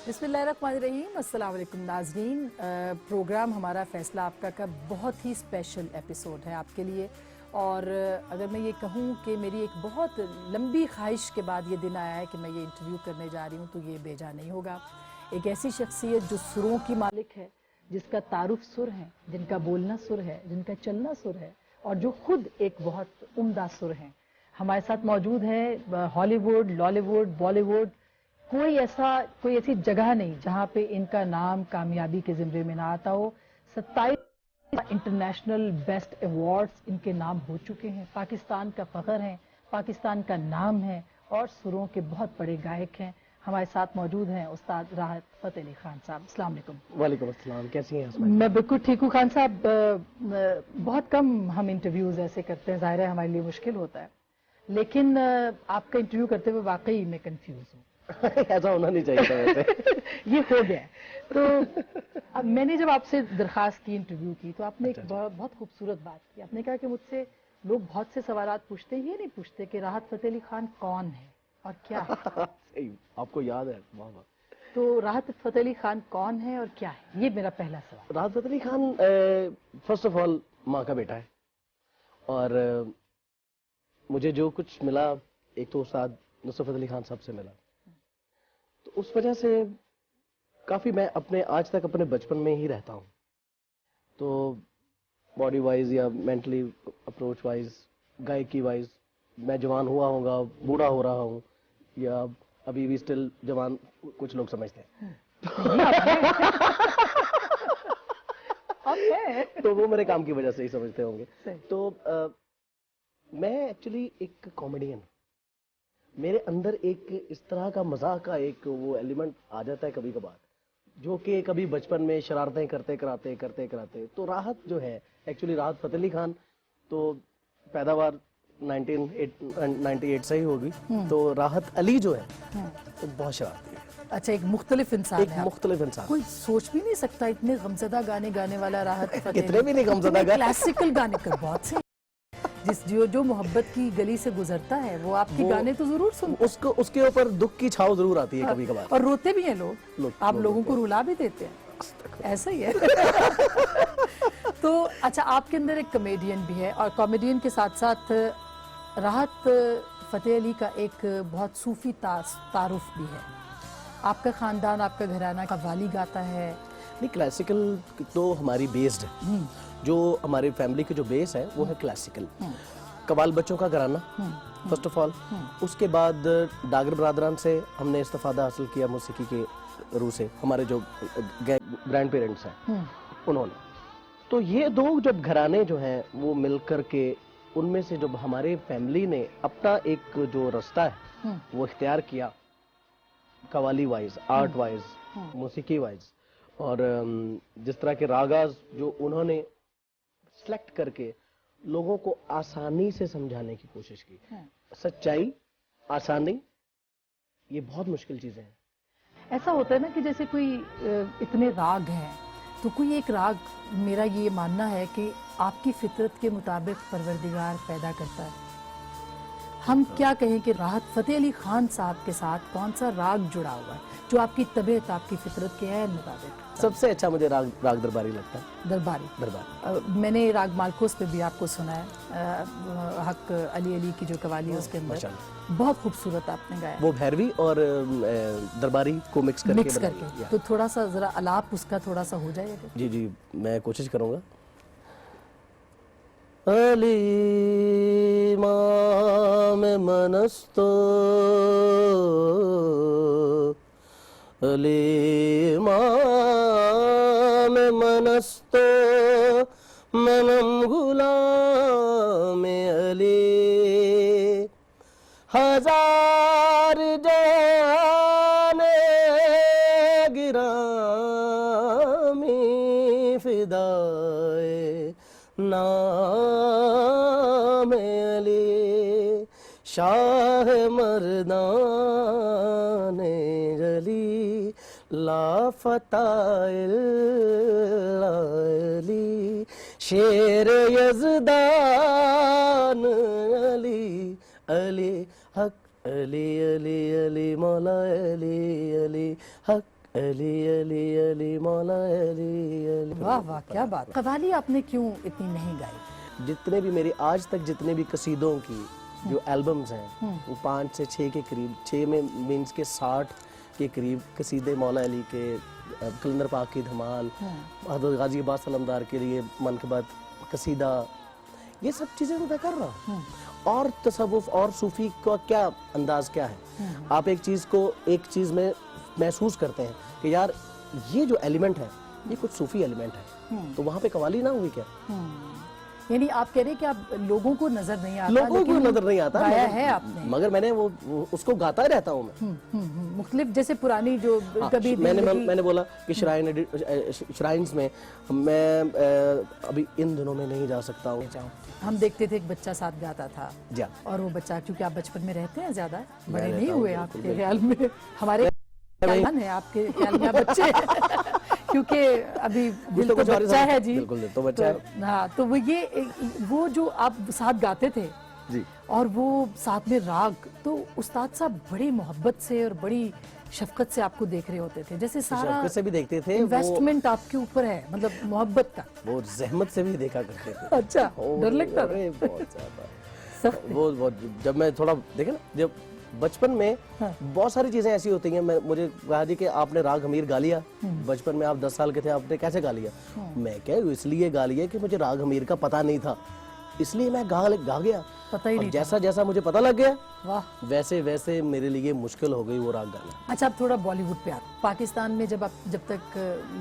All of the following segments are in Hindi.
बिस्मिल्लाहिर्रहमानिर्रहीम, अस्सलाम वालेकुम नाज़रीन। प्रोग्राम हमारा फ़ैसला आपका का बहुत ही स्पेशल एपिसोड है आपके लिए। और अगर मैं ये कहूँ कि मेरी एक बहुत लंबी ख्वाहिश के बाद ये दिन आया है कि मैं ये इंटरव्यू करने जा रही हूँ, तो ये बेजा नहीं होगा। एक ऐसी शख्सियत जो सुरों की मालिक है, जिसका तारुफ सुर है, जिनका बोलना सुर है, जिनका चलना सुर है, और जो खुद एक बहुत उम्दा सुर हैं। हमारे साथ मौजूद है हॉलीवुड, लॉलीवुड, बॉलीवुड, कोई ऐसी जगह नहीं जहां पे इनका नाम कामयाबी के ज़िम्रे में ना आता हो। 27 इंटरनेशनल बेस्ट अवार्ड्स इनके नाम हो चुके हैं। पाकिस्तान का फख्र हैं, पाकिस्तान का नाम है, और सुरों के बहुत बड़े गायक हैं। हमारे साथ मौजूद हैं उस्ताद राहत फ़तेह अली खान साहब। अस्सलाम वालेकुम। वालेकुम अस्सलाम, कैसी हैं? मैं बिल्कुल ठीक हूँ खान साहब। बहुत कम हम इंटरव्यूज ऐसे करते हैं, जाहिर है हमारे लिए मुश्किल होता है, लेकिन आपका इंटरव्यू करते हुए वाकई मैं कंफ्यूज हूँ। ऐसा होना नहीं चाहिए था वैसे। ये हो गया। तो अब मैंने जब आपसे दरखास्त की, इंटरव्यू की, तो आपने एक बहुत खूबसूरत बात की। आपने कहा कि मुझसे लोग बहुत से सवालात पूछते हैं, ये नहीं पूछते कि राहत फ़तेह अली खान कौन है और क्या है। सही, आपको याद है? वाह वाह। तो राहत फ़तेह अली खान कौन है और क्या है, ये मेरा पहला सवाल। राहत Fateh Ali Khan first of all माँ का बेटा है, और मुझे जो कुछ मिला, एक तो उस्ताद नुसरत अली खान साहब से मिला, तो उस वजह से काफी मैं अपने आज तक अपने बचपन में ही रहता हूँ। तो बॉडी वाइज या मेंटली अप्रोच वाइज, गायकी वाइज मैं जवान हुआ होगा, बूढ़ा हो रहा हूँ, या अभी भी स्टिल जवान कुछ लोग समझते हैं। तो वो मेरे काम की वजह से ही समझते होंगे। तो मैं एक्चुअली एक कॉमेडियन, मेरे अंदर एक इस तरह का मजाक का एक वो एलिमेंट आ जाता है कभी कभार, जो कि कभी बचपन में शरारतें करते कराते। तो राहत जो है, एक्चुअली राहत फ़तेह अली खान तो पैदावार 1998 से ही होगी। तो राहत अली जो है तो बहुत शरारती है। अच्छा, एक मुख्तलिफ इंसान है। मुख्तलिफ इंसान, कोई सोच भी नहीं सकता इतने गमज़दा गाने गाने वाला राहत फ़तेह। कितने भी नहीं गमज़दा गाने, क्लासिकल गाने कर बहुत से, जो मोहब्बत की गली से गुजरता है वो आपके गाने तो जरूर सुनते, उसको उसके ऊपर दुख की छाव जरूर आती है कभी कभार, और रोते भी हैं लोग। आप लोगों को रुला भी देते हैं, ऐसा ही है। तो अच्छा, आपके अंदर एक कॉमेडियन भी है, और कॉमेडियन के साथ साथ राहत फ़तेह अली का एक बहुत सूफी तारुफ भी है। आपका खानदान, आपका घराना कव्वाली गाता है? नहीं, क्लासिकल तो हमारी बेस्ड है। जो हमारी फैमिली की जो बेस है वो है क्लासिकल। कव्वाल बच्चों का घराना फर्स्ट ऑफ ऑल, उसके बाद डागर बरादरान से हमने इस्तिफादा हासिल किया मौसीकी के रूह से, हमारे जो ग्रैंड पेरेंट्स हैं उन्होंने। तो ये दो जब घराने जो हैं वो मिलकर के, उनमें से जब हमारे फैमिली ने अपना एक जो रास्ता है वो इख्तियार किया, कव्वाली वाइज, आर्ट वाइज, मौसीकी वाइज, और जिस तरह के रागाज जो उन्होंने सेलेक्ट करके लोगों को आसानी से समझाने की कोशिश की। सच्चाई, आसानी, ये बहुत मुश्किल चीजें हैं। ऐसा होता है ना कि जैसे कोई इतने राग हैं, तो कोई एक राग, मेरा ये मानना है कि आपकी फितरत के मुताबिक परवरदिगार पैदा करता है। हम क्या कहें कि राहत फ़तेह अली खान साहब के साथ कौन सा राग जुड़ा हुआ है जो आपकी तबीयत, आपकी फितरत के है मुताबिक? सबसे अच्छा मुझे राग दरबारी लगता है। दरबारी। मैंने राग मालकोस पे भी आपको सुना है, हक अली अली की जो कवाली है उसके अंदर बहुत खूबसूरत आपने गाया। वो भैरवी और दरबारी को मिक्स करके। तो थोड़ा सा जरा अलाप उसका थोड़ा सा हो जाएगा? जी जी, मैं कोशिश करूंगा। अली माम मनस्तो, अली माम मनस्तो, मनम गुलाम अली, हजार जाने गिरामी फिदाए नाम अली, शाह मर्दाने जली, लाफताइल अली, शेर यज़दान अली, अली हक अली अली अली मौला अली अली हक अली अली अली मौला अली अली। वाह वाह, क्या बात। कव्वाली आपने क्यों इतनी नहीं गाई? जितने भी मेरे आज तक जितने भी कसीदों की जो एल्बम्स हैं वो 5 से 6 के करीब, 6 में मीन्स के 60 के करीब कसीदे मौला अली के, कलंदर पाक की धमाल, हज़रत गाजी अब्बास सलमदार के लिए मनकबत कसीदा, ये सब चीज़ें तो मैं कर रहा हूँ। और तसव्वुफ और सूफी का क्या अंदाज क्या है, आप एक चीज़ को एक चीज़ में महसूस करते हैं कि यार ये जो एलिमेंट है ये कुछ सूफी एलिमेंट है, तो वहाँ पे कवाली ना हुई क्या? यानी आप कह रहे हैं कि आप लोगों को नजर नहीं आता, लोगों को नजर नहीं आता, गाया है आपने, मगर मैंने वो उसको गाता ही रहता हूँ मैं। मुख्तलिफ, जैसे पुरानी जो कभी मैंने बोला कि श्राइन्स में मैं अभी इन दिनों में नहीं जा सकता हूँ। हम देखते थे एक बच्चा साथ गाता था जा, और वो बच्चा, क्योंकि आप बचपन में रहते हैं, ज्यादा बड़े नहीं हुए आपके ख्याल में, हमारे ख्याल है आपके ख्याल में बच्चे क्योंकि अभी दिल तो बच्चा है जी, बिल्कुल तो बच्चा है। हाँ, तो वो जो आप साथ गाते थे जी, और वो साथ में राग, तो उस्ताद साहब बड़ी मोहब्बत से और बड़ी शफकत से आपको देख रहे होते थे, जैसे सारा से भी देखते थे, इन्वेस्टमेंट आपके ऊपर है, मतलब मोहब्बत का, वो जहमत से भी देखा करते थे। अच्छा, डर लगता था बहुत ज्यादा। वो जब मैं थोड़ा देखे ना, जब बचपन में बहुत सारी चीजें ऐसी होती हैं, मुझे कहा जी कि आपने राग हमीर गा लिया बचपन में, आप 10 साल के थे, आपने कैसे गा लिया? मैं क्या, इसलिए गा लिया कि मुझे राग हमीर का पता नहीं था, इसलिए मैं गा गया, पता ही नहीं। जैसा जैसा मुझे पता लग गया, वाह, वैसे वैसे मेरे लिए मुश्किल हो गई वो राग गाना। अच्छा, अब थोड़ा बॉलीवुड पे आते। पाकिस्तान में जब तक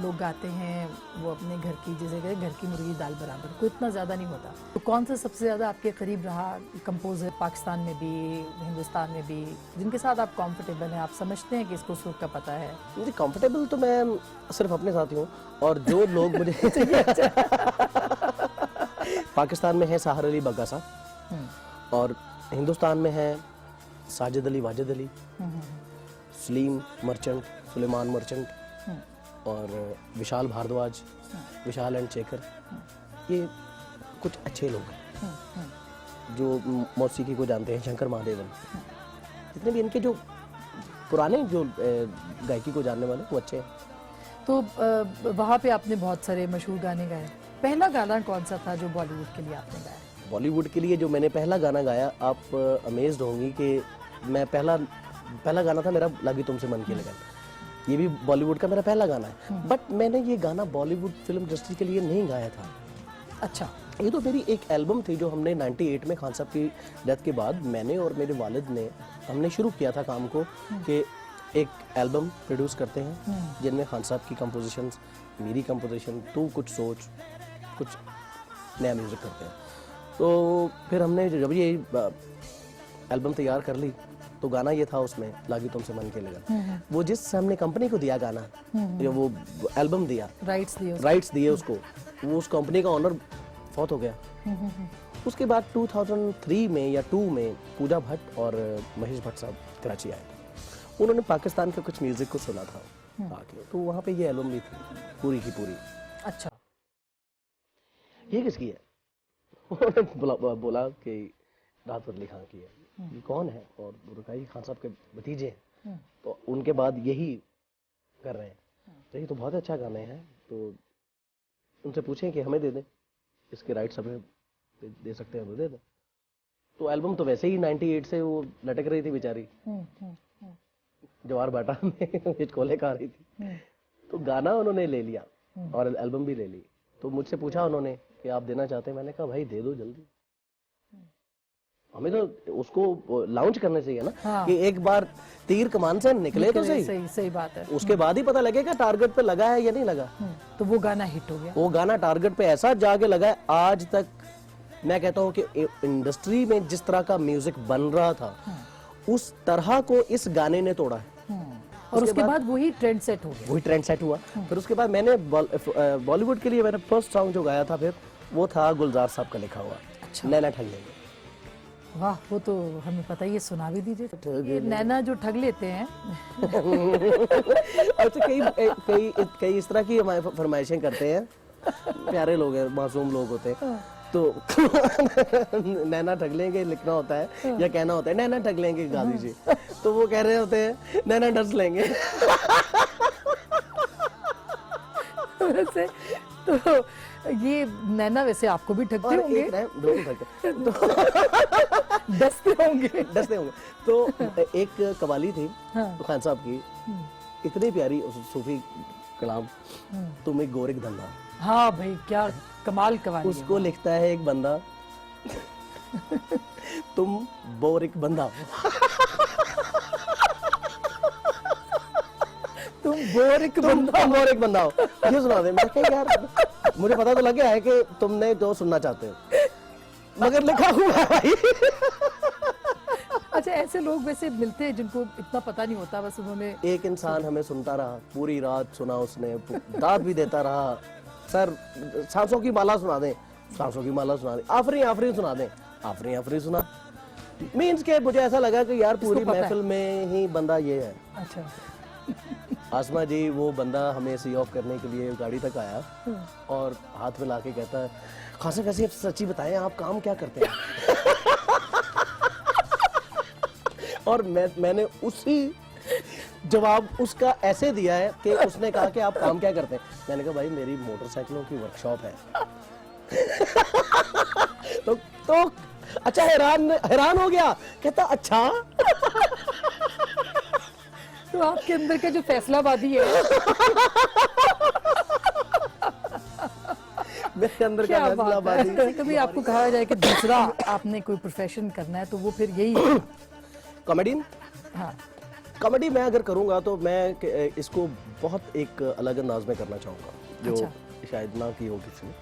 लोग गाते हैं वो अपने घर की, जैसे कहते हैं घर की मुर्गी दाल बराबर, कोई इतना ज्यादा नहीं होता, तो कौन सा सबसे ज्यादा आपके करीब रहा कंपोजर, पाकिस्तान में भी हिंदुस्तान में भी, जिनके साथ आप कंफर्टेबल हैं, आप समझते हैं कि इसको सुर का पता है? मुझे कंफर्टेबल तो मैं सिर्फ अपने साथ ही हूँ, और जो लोग मुझे पाकिस्तान में है साहर अली बग्गा साहब, और हिंदुस्तान में है साजिद अली, वाजिद अली, सलीम मर्चेंट, सुलेमान मर्चेंट, और विशाल भारद्वाज, विशाल एंड शेखर, ये कुछ अच्छे लोग हैं जो मौसीकी को जानते हैं, शंकर महादेवन, जितने भी इनके जो पुराने जो गायकी को जानने वाले वो अच्छे हैं। तो वहाँ पे आपने बहुत सारे मशहूर गाने गाए, पहला गाना कौन सा था जो बॉलीवुड के लिए आपने गाया? बॉलीवुड के लिए जो मैंने पहला गाना गाया, आप अमेज्ड होंगी कि मैं पहला गाना था मेरा लागी तुमसे मन की लगन, ये भी बॉलीवुड का मेरा पहला गाना है, बट मैंने ये गाना बॉलीवुड फिल्म इंडस्ट्री के लिए नहीं गाया था। अच्छा, ये तो मेरी एक एल्बम थी जो हमने 98 में खान साहब की डेथ के बाद मैंने और मेरे वालिद ने हमने शुरू किया था काम को कि एक एल्बम प्रोड्यूस करते हैं जिनमें खान साहब की कंपोजिशंस, मेरी कंपोजिशन, तू कुछ सोच, कुछ नया म्यूज़िक करते हैं। तो फिर हमने जब ये एल्बम तैयार कर ली तो गाना ये था उसमें लागी तुमसे मन के लगन, वो जिस हमने कंपनी को दिया गाना, या वो एल्बम दिया, राइट्स दिए उसको, वो उस कंपनी का ऑनर फौत हो गया। उसके बाद 2003 में या 2 में पूजा भट्ट और महेश भट्ट साहब कराची आए, उन्होंने पाकिस्तान के कुछ म्यूजिक को सुना था आके, तो वहाँ पे ये एल्बम भी थी पूरी की पूरी। अच्छा, ये किसकी है? उन्होंने बोला कि राहत फतेह अली खान की है। ये कौन है? और रुकाई खान साहब के भतीजे हैं, तो उनके बाद यही कर रहे हैं, तो ये तो बहुत अच्छा गाने हैं, तो उनसे पूछें कि हमें दे दें, इसके राइट्स हमें दे सकते हैं तो दे दें। तो एल्बम तो वैसे ही 98 से वो लटक रही थी बेचारी, जवार बाटा में कोले खा रही थी, तो गाना उन्होंने ले लिया और एल्बम भी ले ली। तो मुझसे पूछा उन्होंने कि आप देना चाहते हैं? मैंने कहा भाई दे दो जल्दी, हमें तो उसको लॉन्च करने चाहिए ना। हाँ। कि एक बार तीर कमान से निकले तो सही बात है, उसके बाद ही पता लगेगा टारगेट पे लगा है या नहीं लगा। तो वो गाना हिट हो गया, वो गाना टारगेट पे ऐसा जाके लगा है। आज तक मैं कहता हूँ कि इंडस्ट्री में जिस तरह का म्यूजिक बन रहा था उस तरह को इस गाने ने तोड़ा है। और उसके बाद वही ट्रेंड सेट हो गया, वही ट्रेंड सेट हुआ। फिर उसके बाद मैंने बॉलीवुड के लिए मैंने फर्स्ट सॉन्ग जो गाया था फिर वो था गुलजार साहब का लिखा हुआ, अच्छा, नैना ठग लेंगे। वाह, वो तो हमें पता ही है, सुना भी दीजिए। नैना जो ठग लेते हैं अच्छा, कई इस तरह की फरमाइशें करते हैं, प्यारे लोग हैं, मासूम लोग होते हैं, तो नैना ठग लेंगे लिखना होता है या कहना होता है नैना ठग लेंगे गा दीजिए, तो वो कह रहे होते हैं नैना डस लेंगे। वैसे तो ये नैना वैसे आपको भी ठगते और होंगे, एक टाइम दो तो डसते होंगे। तो एक कवाली थी हाँ। खान साहब की, इतनी प्यारी सूफी कलाम, तुम एक गोरिक धंधा। हाँ भाई, क्या कमाल कवाली है। उसको लिखता है एक बंदा, तुम बोरिक बंदा, तुम बोरिक बंदा, बोरिक बंदा हो। ये सुना दे। मैं कहा यार मुझे पता तो लग गया है कि तुमने जो सुनना चाहते हो, मगर लिखा हुआ है भाई। अच्छा, ऐसे लोग वैसे मिलते हैं जिनको इतना पता नहीं होता, बस उन्होंने एक इंसान हमें सुनता रहा, पूरी रात सुना उसने, दाद भी देता रहा, सर सांसों की माला सुना दें, सांसों की माला सुना दें, आफरी आफरी सुना दें, आफरी आफरी सुना। मीन्स के मुझे ऐसा लगा कि यार पूरी महफिल में ही बंदा ये है। अच्छा। आसमा जी, वो बंदा हमें सी ऑफ करने के लिए गाड़ी तक आया और हाथ में लाके कहता है, खान साहब वैसे सच्ची बताएं आप काम क्या करते हैं? और मैंने उसी जवाब उसका ऐसे दिया है कि उसने कहा कि आप काम क्या करते हैं? मैंने कहा भाई मेरी मोटरसाइकिलों की वर्कशॉप है। तो अच्छा, हैरान हो गया, कहता अच्छा। तो आपके अंदर का जो फैसलाबादी है, मेरे अंदर का क्या बात है। फैसलाबादी। कभी आपको कहा जाए कि दूसरा आपने कोई प्रोफेशन करना है तो वो फिर यही है? कॉमेडी। हाँ। कॉमेडी मैं अगर करूंगा तो मैं इसको बहुत एक अलग अंदाज में करना चाहूंगा, जो अच्छा। शायद ना की हो किसी ने।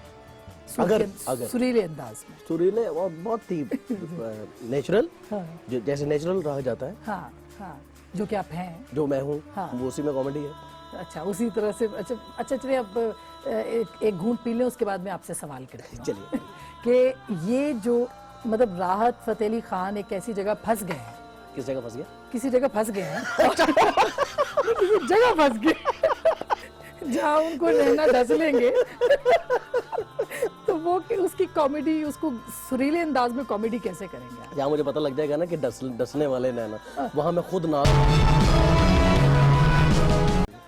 अगर अगर सुरीले अंदाज में, सुरीले और बहुत ही नेचुरल, हाँ। जैसे नेचुरल रहा जाता है, हाँ हाँ, जो कि आप हैं, जो मैं हूँ, हाँ। वो उसी में कॉमेडी है। अच्छा, उसी तरह से। अच्छा चलिए, अब एक घूंट पी लें, उसके बाद मैं आपसे सवाल करती हूँ चलिए। कि ये जो मतलब राहत फतेह अली खान एक ऐसी जगह फंस गए हैं, किस जगह फंस गया? किसी जगह फंस गए हैं, किसी जगह फंस गए जहाँ उनको रहना डस लेंगे। तो वो उसकी कॉमेडी, उसको सुरीले अंदाज में कॉमेडी कैसे करेंगे आप? जहाँ मुझे पता लग जाएगा ना कि डसने वाले नैना, वहाँ मैं खुद ना,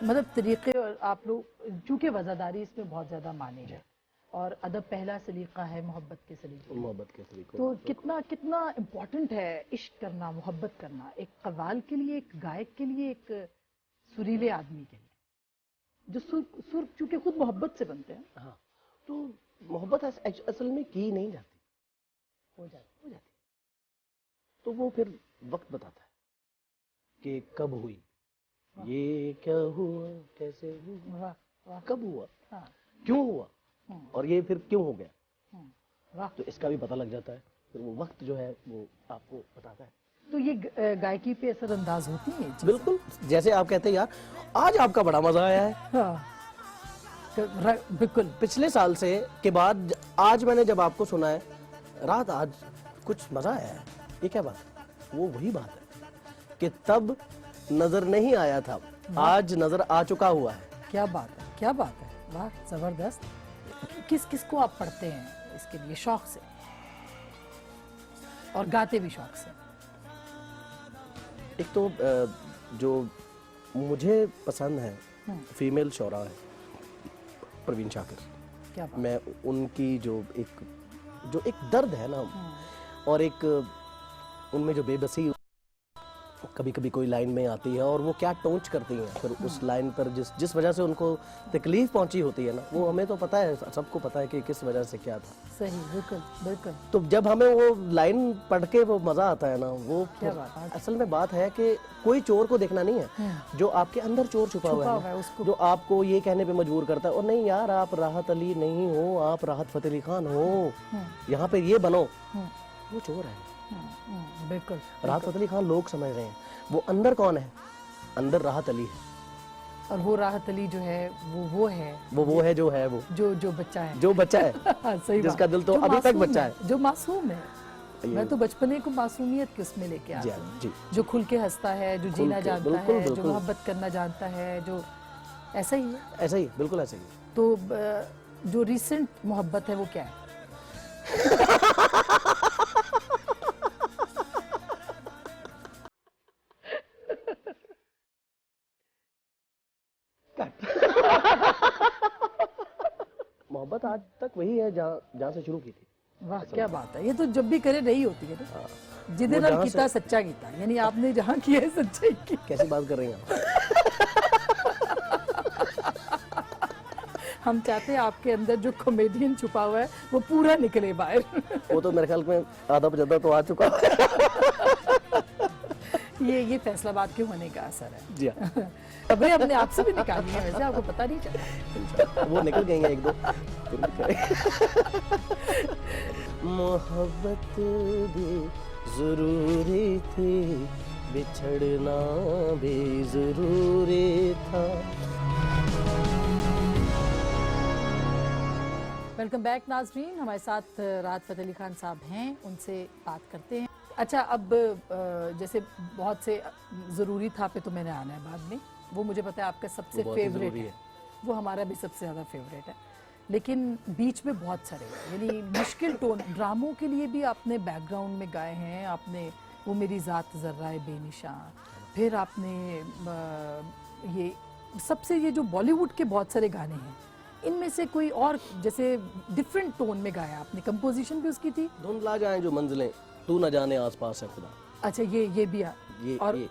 मतलब तरीके, और आप लोग चूंकि वज़ादारी इसमें बहुत ज्यादा मानी है, और अदब पहला सलीका है मोहब्बत के सलीके, मोहब्बत के तरीकों। तो कितना कितना इम्पोर्टेंट है इश्क करना, मोहब्बत करना, एक कव्वाल के लिए, एक गायक के लिए, एक सुरीले आदमी के लिए, जो सुर चूंकि खुद मोहब्बत से बनते हैं। हाँ, तो मोहब्बत असल में की नहीं जाती, हो जाती। तो वो फिर वक्त बताता है कि कब हुई, ये क्या हुआ, कैसे हुआ, वाह वाह, कब हुआ, हाँ, क्यों हुआ, और ये फिर क्यों हो गया, वाह। तो इसका भी पता लग जाता है। फिर वो वक्त जो है वो आपको बताता है। तो ये गायकी पे असरअंदाज होती है ये चीज़ें? बिल्कुल, जैसे आप कहते हैं यार आज आपका बड़ा मजा आया है, हाँ, बिल्कुल। पिछले साल से के बाद आज मैंने जब आपको सुना है, रात आज कुछ मजा आया है, ये क्या बात है? वो वही बात है कि तब नजर नहीं आया था, आज नजर आ चुका हुआ है। क्या बात है, क्या बात है, वाह, जबरदस्त। किस किस को आप पढ़ते हैं इसके लिए शौक से, और गाते भी शौक से? एक तो जो मुझे पसंद है फीमेल शोरा है परवीन शाकिर। क्या बात। मैं उनकी जो एक दर्द है ना, और एक उनमें जो बेबसी कभी कभी कोई लाइन में आती है, और वो क्या टोंच करती हैं फिर उस लाइन पर, जिस वजह से उनको तकलीफ पहुंची होती है ना, वो हमें तो पता है, सबको पता है कि किस वजह से क्या था। सही, बिल्कुल बिल्कुल। तो जब हमें वो लाइन पढ़ के वो मजा आता है ना, वो क्या बात है। असल में बात है कि कोई चोर को देखना नहीं है, जो आपके अंदर चोर छुपा हुआ है ना, उसको जो आपको ये कहने पे मजबूर करता है, और नहीं यार आप राहत अली नहीं हो, आप राहत फतेह अली खान हो, यहाँ पे ये बनो, वो चोर है। बिल्कुल। राहत फतेह अली खान लोग समझ रहे हैं, वो अंदर कौन है? अंदर राहत अली है, और वो राहत अली जो है वो है, वो है जो है, वो जो बच्चा है, जो बच्चा है, सही बात। जिसका दिल तो जो अभी तक मासूम बच्चा है, जो मासूम है। मैं तो बचपने को मासूमियत के उसमें लेके जी आता हूँ, जी, जो खुल के हंसता है, जो जीना के, जानता बिल्कुल, है, जो बिल्कुल। मोहब्बत करना जानता है, जो ऐसा ही है। ऐसा ही, बिल्कुल ऐसा ही। तो जो रिसेंट मोहब्बत है वो क्या है? मोहब्बत आज तक वही है जहाँ से शुरू की थी। वाह क्या बात है, ये तो जब भी करे नहीं होती है ना, जिदे नाल कीता सच्चा कीता, यानी आपने जहाँ किया है सच्चाई की। कैसी बात कर रही हैं आप? हम चाहते हैं आपके अंदर जो कॉमेडियन छुपा हुआ है वो पूरा निकले बाहर। वो तो मेरे ख्याल में आधा 75 तो आ चुका है। ये फैसलाबाद के होने का असर है। जी हाँ, खबरें अपने आप से भी निकाली है, वैसे आपको पता नहीं चला। वो निकल गई हैं एक दो। फिर भी करें। मोहब्बत भी जरूरी थी, बिछड़ना भी जरूरी था। वेलकम बैक नाजरीन, हमारे साथ राहत फ़तेह अली खान साहब हैं, उनसे बात करते हैं। अच्छा, अब जैसे बहुत से ज़रूरी था पे तो मैंने आना है बाद में, वो मुझे पता है आपका सबसे फेवरेट है, वो हमारा भी सबसे ज़्यादा फेवरेट है, लेकिन बीच में बहुत सारे यानी मुश्किल टोन ड्रामों के लिए भी आपने बैकग्राउंड में गाए हैं। आपने वो मेरी ज़ात ज़र्राए बेनिशां, फिर आपने ये सबसे ये जो बॉलीवुड के बहुत सारे गाने हैं, इनमें से कोई और जैसे डिफरेंट टोन में गाया आपने, कंपोजिशन भी उसकी थी। धुंधला जाए जो मंजिलें, तू न जाने आसपास है खुदा। अच्छा, ये भी ये और ये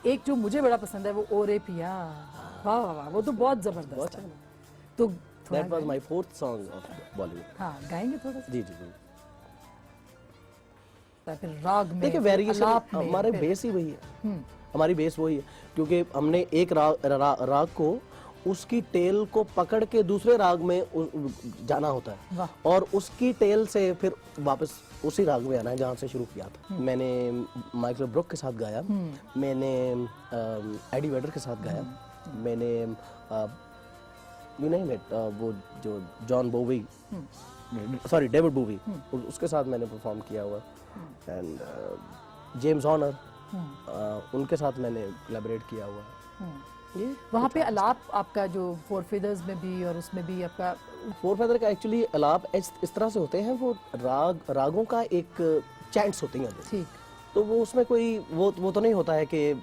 एक जो मुझे बड़ा पसंद है वो ओरे पिया, वाह वाह वाह, वो तो बहुत जबरदस्त है। तो That was my fourth song of Bollywood. हाँ, गाएंगे थोड़ा सा? जी जी जी। फिर राग में, देखिए वेरिएशन आलाप में, हमारे बेस ही वही है, हमारी बेस वही है, क्योंकि हमने एक राग को उसकी टेल को पकड़ के दूसरे राग में जाना होता है, और उसकी टेल से फिर वापस उसी राग में आना है जहाँ से शुरू किया था। मैंने माइकल ब्रुक के साथ गाया, मैंने एडी वेडर के साथ गाया, मैंने वो जो जॉन बोवी, सॉरी डेविड बोवी, उसके साथ मैंने परफॉर्म किया हुआ, एंड जेम्स हॉर्नर, उनके साथ मैंने कोलैबोरेट किया हुआ। वहाँ पे अलाप आपका जो फोर फेदर्स में भी और उसमें भी आपका फोर फेदर का एक्चुअली अलाप इस तरह से होते हैं, वो रागों का एक चैंट्स होती हैं, ठीक, तो वो उसमें कोई वो तो नहीं होता है कि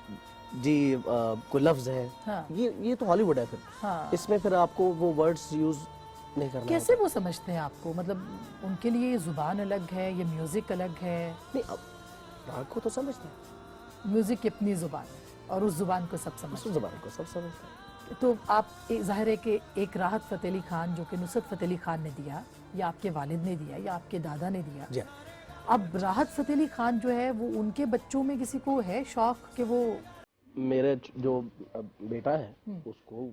जी कोई लफ्ज है। हाँ। ये तो हॉलीवुड है फिर। हाँ। इसमें फिर आपको वो वर्ड्स यूज नहीं करना। कैसे वो समझते हैं आपको, मतलब उनके लिए जुबान अलग है, ये म्यूजिक अलग है? नहीं, अब राग को तो समझते हैं, म्यूजिक की अपनी जुबान है और उस जुबान को सब समझते हैं। उस जुबान को सब समझते हैं। तो आप जाहिर है कि एक राहत फ़तेह अली खान जो कि नुसरत फ़तेह अली खान ने दिया, या आपके वालिद ने दिया, या आपके दादा ने दिया, अब राहत फ़तेह अली खान जो है वो उनके बच्चों में किसी को है शौक कि वो? मेरे जो बेटा है उसको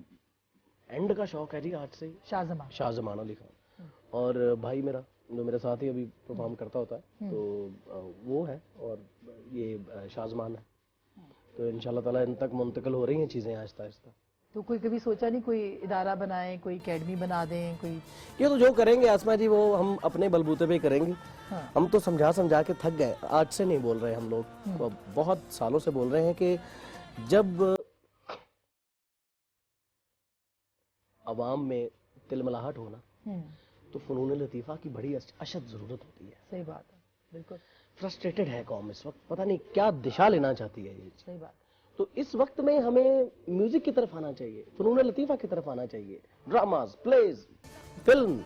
एंड का शौक है जी आज से, शाहजमान अली खान, और भाई मेरा जो मेरे साथ ही अभी परफॉर्म करता होता है, तो वो है, और ये शाहजमान है, तो इंशाल्लाह ताला इन तक मुंतकिल हो रही हैं चीज़ें आहिस्ता आहिस्ता। तो कोई कभी सोचा नहीं कोई इदारा बनाएं, कोई एकेडमी बना दें, कोई? ये तो जो करेंगे आसमा जी वो हम अपने बलबूते पे करेंगे। हाँ। हम तो समझा समझा के थक गए, आज से नहीं बोल रहे हम लोग, तो बहुत सालों से बोल रहे हैं कि जब अवाम में तिलमलाहट होना तो फ़नून लतीफ़ा की बड़ी अशद ज़रूरत होती है। सही बात है, बिल्कुल। फ्रस्ट्रेटेड है कौम इस वक्त, पता नहीं क्या दिशा लेना चाहती है ये। सही बात। तो इस वक्त में हमें म्यूजिक की तरफ आना चाहिए, फ़नून लतीफ़ा की तरफ आना चाहिए, ड्रामाज, प्लेज, फिल्म,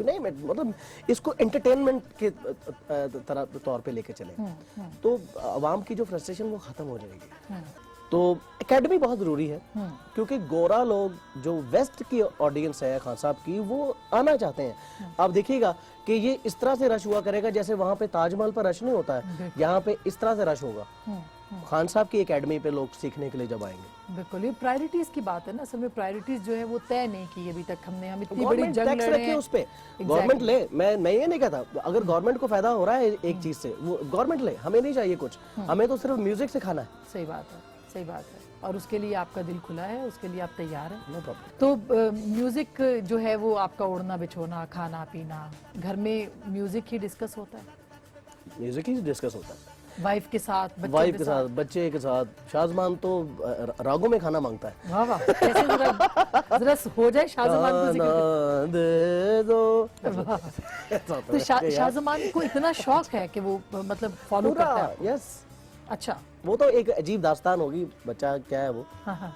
नहीं मतलब इसको एंटरटेनमेंट के तौर पे लेके चले, तो अवाम की जो फ्रस्ट्रेशन वो खत्म हो जाएगी। तो एकेडमी बहुत ज़रूरी है, क्योंकि गोरा लोग जो वेस्ट की ऑडियंस है खान साहब की, वो आना चाहते हैं। आप देखिएगा कि ये इस तरह से रश हुआ करेगा जैसे वहाँ पे ताजमहल पर रश नहीं होता है, यहाँ पे इस तरह से रश होगा खान साहब की एकेडमी पे लोग सीखने के लिए जब आएंगे। बिल्कुल, ये प्रायोरिटीज की बात है ना, असल में प्रायोरिटीज जो है वो तय नहीं की अभी तक हमने। हम इतनी बड़ी जंग लड़ रहे हैं उस पे, गवर्नमेंट ले, मैं ये नहीं कहता, अगर गवर्नमेंट को फायदा हो रहा है एक चीज से, वो गवर्नमेंट ले, हमें नहीं चाहिए कुछ, हमें तो सिर्फ म्यूजिक सिखाना है। सही बात है, सही बात है, और उसके लिए आपका दिल खुला है, उसके लिए आप तैयार हैं। No problem. तो म्यूजिक जो है वो आपका उड़ना बिछोना, खाना पीना, घर में म्यूजिक ही डिस्कस होता है? म्यूजिक ही डिस्कस होता है, वाइफ के साथ, वाइफ के साथ, बच्चे के साथ। शाहजमान तो रागों में खाना मांगता है। वाह वाह, कैसे जरा हो जाए शाहजमान को जिक्र दे दो। तो शाहजमान को इतना शौक है कि वो मतलब फॉलो करता है? यस। अच्छा, वो तो एक अजीब दास्तान होगी, बच्चा क्या है वो। हाँ हाँ,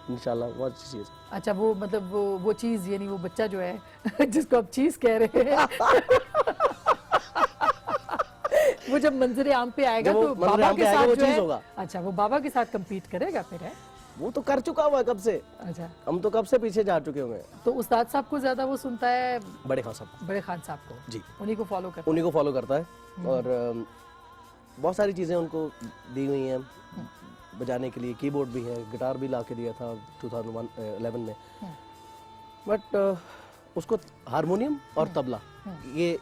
इंशाल्लाह बहुत अच्छी चीज़। अच्छा, वो मतलब वो चीज यानी वो बच्चा जो है जिसको आप चीज कह रहे हैं वो जब मंजरे आम पे आएगा जब वो तो मंजरे बाबा आम पे के आएगा, साथ वो जो चीज है, होगा। अच्छा वो बाबा के साथ compete करेगा फिर, है? वो तो कर चुका हुआ है कब से, अच्छा, हम तो कब से पीछे जा चुके होंगे। तो उस्ताद साहब को ज्यादा वो सुनता है, बड़े खान साहब बड़े खान साहब को, जी, उन्हीं को फॉलो करता उन्हीं को फॉलो करता है। और बहुत सारी चीज़ें उनको दी हुई हैं बजाने के लिए, कीबोर्ड भी है, गिटार भी ला के दिया था 2011 में, बट उसको हारमोनियम और तबला, ये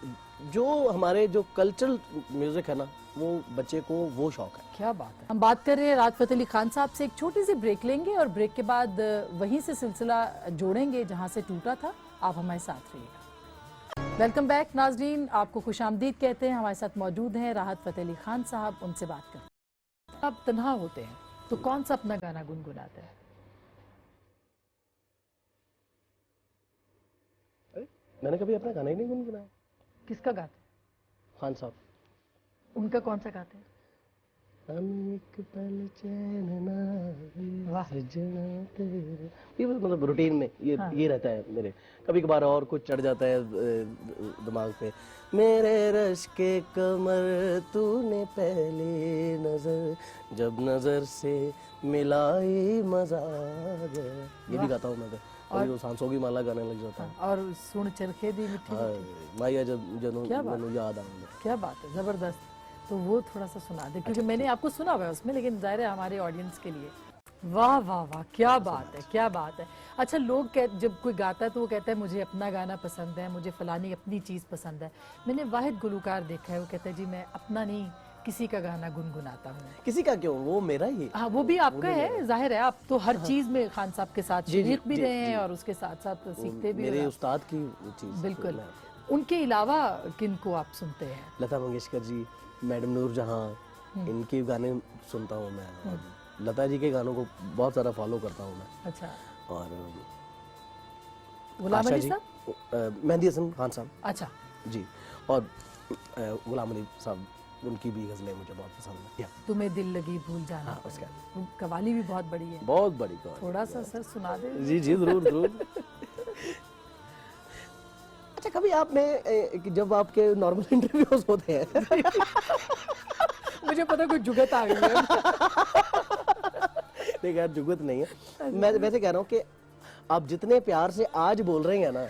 जो हमारे जो कल्चरल म्यूजिक है ना, वो बच्चे को वो शौक है। क्या बात है। हम बात कर रहे हैं राहत फ़तेह अली खान साहब से। एक छोटी सी ब्रेक लेंगे और ब्रेक के बाद वहीं से सिलसिला जोड़ेंगे जहां से टूटा था। आप हमारे साथ रहिएगा। वेलकम बैक नाजरीन, आपको खुशामदीद कहते हैं। हमारे साथ मौजूद हैं राहत फ़तेह अली खान साहब, उनसे बात करें। आप तन्हा होते हैं तो कौन सा अपना गाना गुनगुनाते हैं? मैंने कभी अपना गाना ही नहीं गुनगुनाया। किसका गाते हैं? खान साहब। उनका कौन सा गाते हैं? हम एक पल चैन ना ले वाह। सजना तेरे, ये बस मतलब रूटीन में ये हाँ। ये रहता है मेरे। कभी कभार और कुछ चढ़ जाता है दिमाग पे। मेरे रश के कमर तूने पहली नजर, जब नजर से मिलाई मजा आ गया, ये भी गाता हूँ मैं। और वो सांसों की माला गाने लग जाता है। और सुन चरखे दी मिठी मिठी। माया जब जनू क्या बात जनू याद आऊंगा। क्या बात है, जबरदस्त। तो वो थोड़ा सा सुना दे, क्योंकि मैंने आपको सुना हुआ है उसमें, लेकिन जाहिर है हमारे ऑडियंस के लिए। वाह वाह वाह, क्या बात है, क्या बात है। अच्छा, लोग जब कोई गाता है तो वो कहता है मुझे अपना गाना पसंद है, मुझे फलानी अपनी चीज़ पसंद है। मैंने वाहिद गुलकार देखा है, वो कहता है जी मैं अपना नहीं किसी का गाना गुनगुनाता हूँ। किसी का क्यों, वो मेरा ही। हाँ, वो भी आपका है, जाहिर है। आप तो हर चीज़ में खान साहब के साथ जी, शरीक भी जी, रहे जी। हैं और उसके साथ साथ सीखते भी मेरे हो। उस्ताद की चीज़। बिल्कुल। उनके अलावा किन को आप सुनते हैं? लता मंगेशकर जी, मैडम नूरजहां, इनके गाने सुनता हूँ मैं। और लता जी के गानों को बहुत सारा फॉलो करता हूँ मैं। अच्छा, और गुलाम आशा अली जी, साहब? मेहंदी हसन खान साहब अच्छा जी, और गुलाम अली साहब, उनकी भी गज़लें मुझे बहुत पसंद है। तुम्हें दिल लगी भूल जाना। हाँ, उसका वो कवाली भी बहुत बड़ी है। बहुत बड़ी कवाली। थोड़ा सा सर सुना दे। जी जी, जरूर जरूर। अच्छा, कभी आपने जब आपके नॉर्मल इंटरव्यूज होते हैं मुझे पता कोई जुगत आ गई है। नहीं यार, जुगत नहीं है, मैं वैसे कह रहा हूँ कि आप जितने प्यार से आज बोल रहे हैं ना,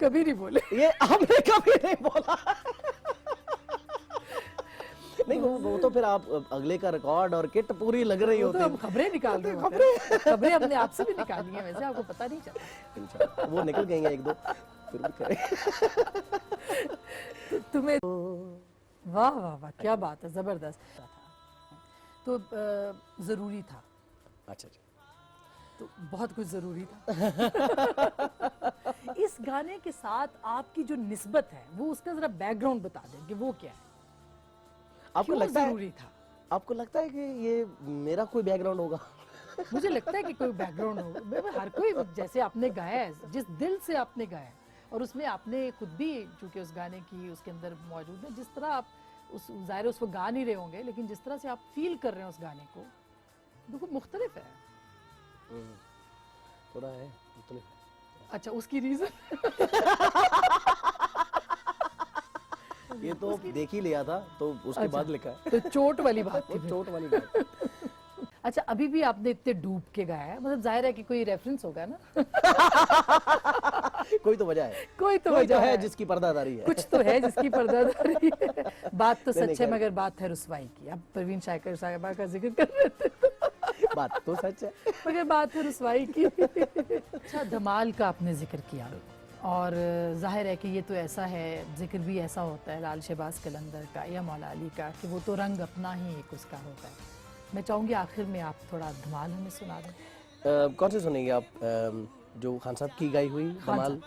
कभी नहीं बोले। ये आपने कभी नहीं बोला। नहीं, वो तो फिर आप अगले का रिकॉर्ड और किट पूरी लग रही वो होती तो है। हम खबरें निकाल रहे होते हैं। खबरें हमने आपसे भी निकाली हैं, वैसे आपको पता नहीं चला। इंशाल्लाह, वो निकल गई हैं एक दो, फिर भी करें। तुम्हें वाह वाह वाह, क्या बात है, जबरदस्त। तो जरूरी था, अच्छा अच्छा, तो बहुत कुछ जरूरी था। इस गाने के साथ आपकी जो निस्बत है वो उसका जरा बैकग्राउंड बता दें कि वो क्या है, आपको क्यों लगता है, जरूरी था? आपको लगता है कि ये मेरा कोई बैकग्राउंड होगा? मुझे लगता है कि कोई बैकग्राउंड हो, हर कोई जैसे आपने गाया है, जिस दिल से आपने गाया है, और उसमें आपने खुद भी चूंकि उस गाने की उसके अंदर मौजूद है, जिस तरह आप उस ज़ाहिर उसको गा नहीं रहे होंगे, लेकिन जिस तरह से आप फील कर रहे हैं उस गाने को, बिल्कुल मुख्तलिफ है। थोड़ा है मुख्तलिफ। अच्छा, उसकी रीजन? ये तो देख ही लिया था तो उसके बाद लिखा है। तो चोट वाली बात वो थी। चोट वाली बात। अच्छा, अभी भी आपने इतने डूब के गाया है, मतलब जाहिर है कि कोई रेफरेंस होगा ना। कोई तो वजह है, कोई तो कोई वजह तो है है, जिसकी पर्दादारी है। कुछ तो है जिसकी पर्दादारी है। बात तो नहीं, सच है, खैर। मगर बात है रुसवाई की। अब परवीन शायकर साहिबा का जिक्र कर रहे थे, बात तो सच है, मगर बात है रुसवाई की। अच्छा, धमाल का आपने जिक्र किया, और जाहिर है कि ये तो ऐसा है, जिक्र भी ऐसा होता है लाल शहबाज कलंदर का या मौला अली का, कि वो तो रंग अपना ही एक उसका होता है। मैं चाहूँगी आखिर में आप थोड़ा धमाल हमें सुना दें। कौन सी सुनेंगे आप? जो खान साहब की गाई हुई धमाल?